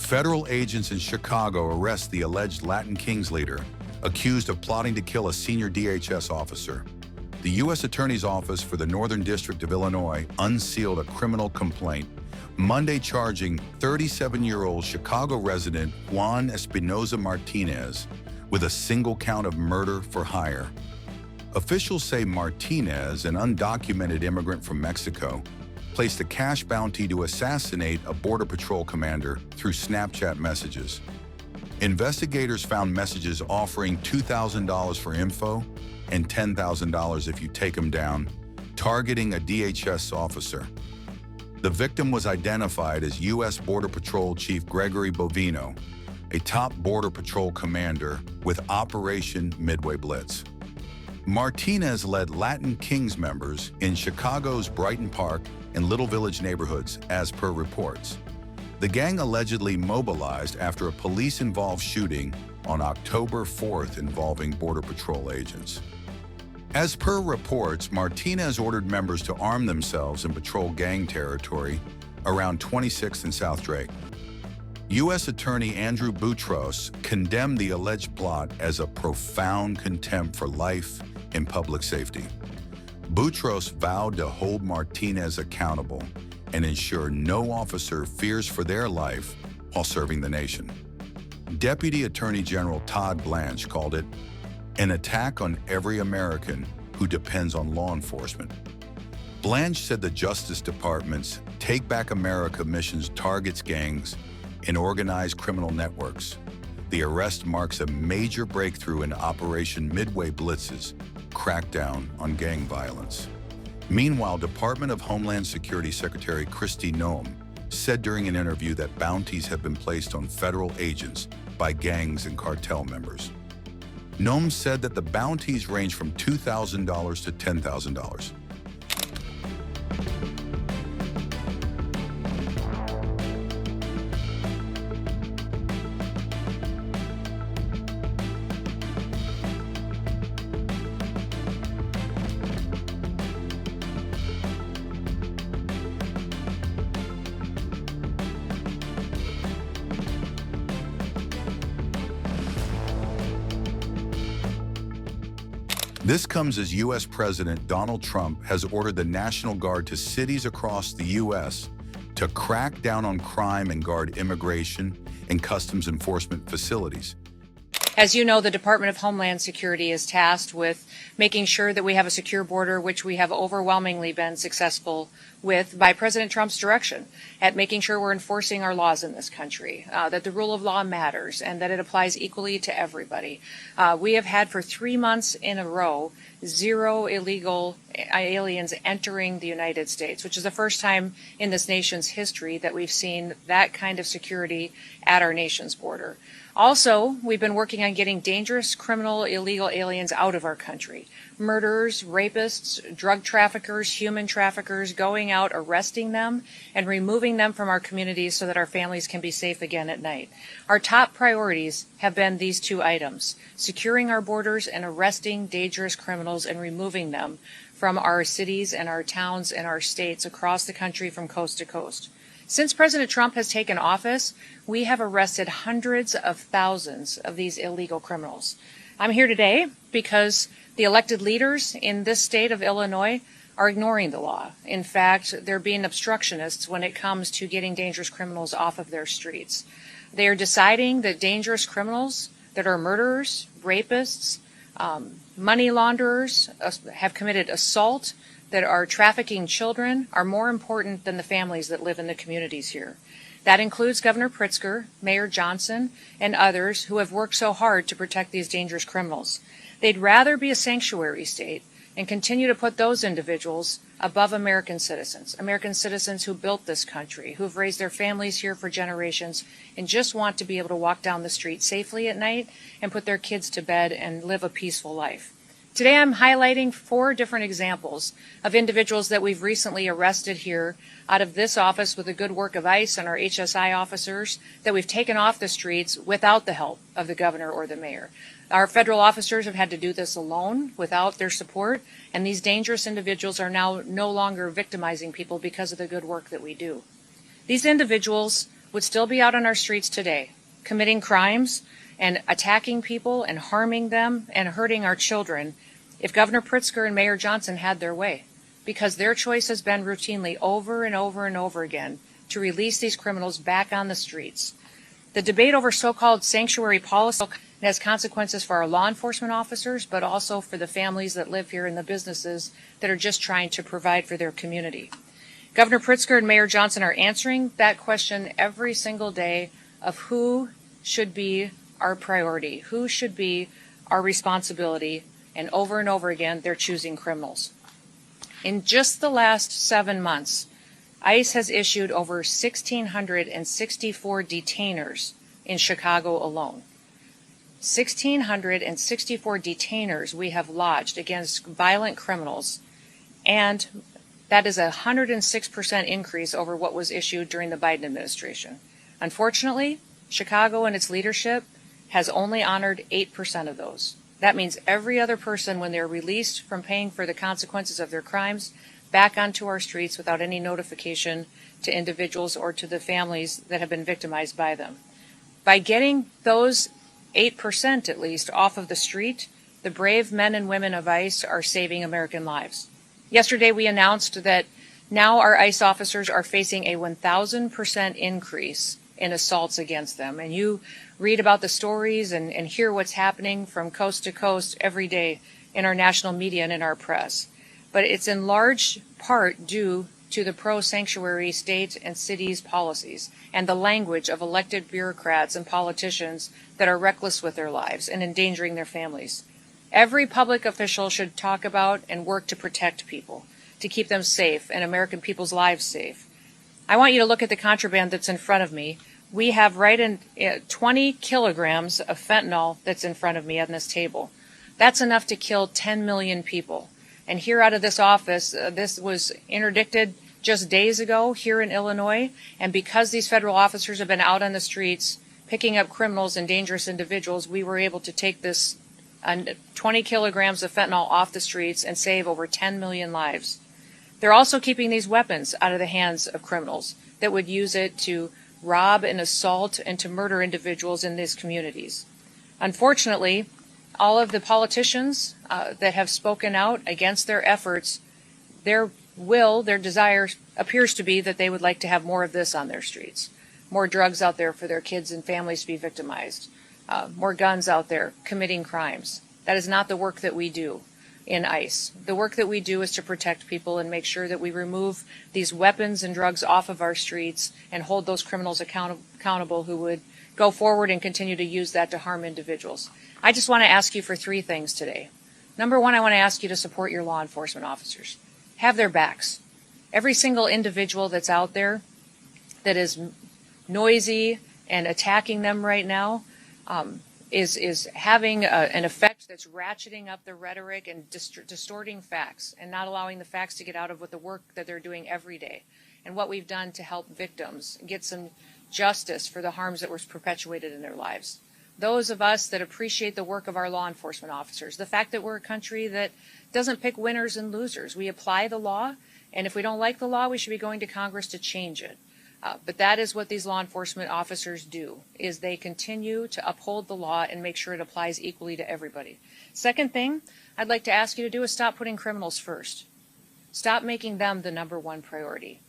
Federal agents in Chicago arrest the alleged Latin Kings leader, accused of plotting to kill a senior DHS officer. The U.S. Attorney's Office for the Northern District of Illinois unsealed a criminal complaint Monday charging 37-year-old Chicago resident Juan Espinoza Martinez with a single count of murder for hire. Officials say Martinez, an undocumented immigrant from Mexico, placed a cash bounty to assassinate a Border Patrol commander through Snapchat messages. Investigators found messages offering $2,000 for info and $10,000 if you take him down, targeting a DHS officer. The victim was identified as U.S. Border Patrol Chief Gregory Bovino, a top Border Patrol commander with Operation Midway Blitz. Martinez led Latin Kings members in Chicago's Brighton Park and Little Village neighborhoods, as per reports. The gang allegedly mobilized after a police-involved shooting on October 4th involving Border Patrol agents. As per reports, Martinez ordered members to arm themselves and patrol gang territory around 26th and South Drake. U.S. Attorney Andrew Boutros condemned the alleged plot as a profound contempt for life and public safety. Boutros vowed to hold Martinez accountable and ensure no officer fears for their life while serving the nation. Deputy Attorney General Todd Blanche called it an attack on every American who depends on law enforcement. Blanche said the Justice Department's Take Back America missions targets gangs and organized criminal networks. The arrest marks a major breakthrough in Operation Midway Blitz's crackdown on gang violence. Meanwhile, Department of Homeland Security Secretary Kristi Noem said during an interview that bounties have been placed on federal agents by gangs and cartel members. Noem said that the bounties range from $2,000 to $10,000. This comes as U.S. President Donald Trump has ordered the National Guard to cities across the U.S. to crack down on crime and guard immigration and customs enforcement facilities. As you know, the Department of Homeland Security is tasked with making sure that we have a secure border, which we have overwhelmingly been successful with by President Trump's direction at making sure we're enforcing our laws in this country, that the rule of law matters and that it applies equally to everybody. We have had for 3 months in a row 0 illegal aliens entering the United States, which is the first time in this nation's history that we've seen that kind of security at our nation's border. Also, we've been working on getting dangerous, criminal, illegal aliens out of our country. Murderers, rapists, drug traffickers, human traffickers, going out, arresting them, and removing them from our communities so that our families can be safe again at night. Our top priorities have been these 2 items: securing our borders and arresting dangerous criminals and removing them from our cities and our towns and our states across the country from coast to coast. Since President Trump has taken office, we have arrested hundreds of thousands of these illegal criminals. I'm here today because the elected leaders in this state of Illinois are ignoring the law. In fact, they're being obstructionists when it comes to getting dangerous criminals off of their streets. They are deciding that dangerous criminals that are murderers, rapists, money launderers, have committed assault, that are trafficking children, are more important than the families that live in the communities here. That includes Governor Pritzker, Mayor Johnson, and others who have worked so hard to protect these dangerous criminals. They'd rather be a sanctuary state and continue to put those individuals above American citizens who built this country, who've raised their families here for generations, and just want to be able to walk down the street safely at night and put their kids to bed and live a peaceful life. Today I'm highlighting 4 different examples of individuals that we've recently arrested here out of this office with the good work of ICE and our HSI officers that we've taken off the streets without the help of the governor or the mayor. Our federal officers have had to do this alone without their support, and these dangerous individuals are now no longer victimizing people because of the good work that we do. These individuals would still be out on our streets today, committing crimes and attacking people and harming them and hurting our children if Governor Pritzker and Mayor Johnson had their way, because their choice has been routinely over and over and over again to release these criminals back on the streets. The debate over so-called sanctuary policy has consequences for our law enforcement officers, but also for the families that live here and the businesses that are just trying to provide for their community. Governor Pritzker and Mayor Johnson are answering that question every single day of who should be our priority, who should be our responsibility, and over again, they're choosing criminals. In just the last 7 months, ICE has issued over 1,664 detainers in Chicago alone. 1,664 detainers we have lodged against violent criminals, and that is a 106% increase over what was issued during the Biden administration. Unfortunately, Chicago and its leadership has only honored 8% of those. That means every other person, when they're released from paying for the consequences of their crimes, back onto our streets without any notification to individuals or to the families that have been victimized by them. By getting those 8% at least off of the street, the brave men and women of ICE are saving American lives. Yesterday we announced that now our ICE officers are facing a 1,000% increase in assaults against them. And you read about the stories and hear what's happening from coast to coast every day in our national media and in our press. But it's in large part due to the pro-sanctuary state and cities policies and the language of elected bureaucrats and politicians that are reckless with their lives and endangering their families. Every public official should talk about and work to protect people, to keep them safe and American people's lives safe. I want you to look at the contraband that's in front of me. We have 20 kilograms of fentanyl that's in front of me on this table. That's enough to kill 10 million people. And here out of this office, this was interdicted just days ago here in Illinois. And because these federal officers have been out on the streets picking up criminals and dangerous individuals, we were able to take this 20 kilograms of fentanyl off the streets and save over 10 million lives. They're also keeping these weapons out of the hands of criminals that would use it to rob and assault and to murder individuals in these communities. Unfortunately, all of the politicians that have spoken out against their efforts, their desire appears to be that they would like to have more of this on their streets. More drugs out there for their kids and families to be victimized. More guns out there committing crimes. That is not the work that we do in ICE. The work that we do is to protect people and make sure that we remove these weapons and drugs off of our streets and hold those criminals accountable who would go forward and continue to use that to harm individuals. I just want to ask you for 3 things today. Number 1, I want to ask you to support your law enforcement officers. Have their backs. Every single individual that's out there that is noisy and attacking them right now is having an effect that's ratcheting up the rhetoric and distorting facts and not allowing the facts to get out of what the work that they're doing every day and what we've done to help victims get some justice for the harms that were perpetuated in their lives. Those of us that appreciate the work of our law enforcement officers, the fact that we're a country that doesn't pick winners and losers. We apply the law, and if we don't like the law, we should be going to Congress to change it. But that is what these law enforcement officers do, is they continue to uphold the law and make sure it applies equally to everybody. Second thing I'd like to ask you to do is stop putting criminals first. Stop making them the number 1 priority.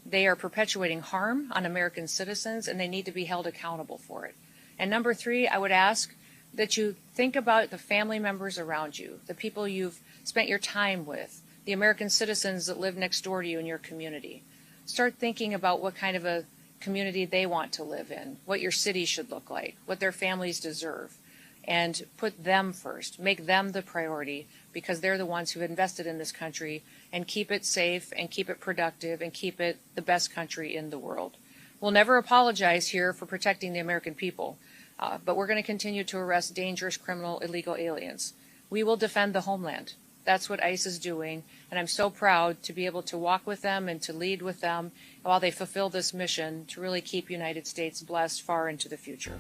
They are perpetuating harm on American citizens, and they need to be held accountable for it. And number 3, I would ask that you think about the family members around you, the people you've spent your time with, the American citizens that live next door to you in your community. Start thinking about what kind of a community they want to live in, what your city should look like, what their families deserve, and put them first. Make them the priority because they're the ones who've invested in this country, and keep it safe and keep it productive and keep it the best country in the world. We'll never apologize here for protecting the American people, but we're going to continue to arrest dangerous criminal illegal aliens. We will defend the homeland. That's what ICE is doing, and I'm so proud to be able to walk with them and to lead with them while they fulfill this mission to really keep United States blessed far into the future.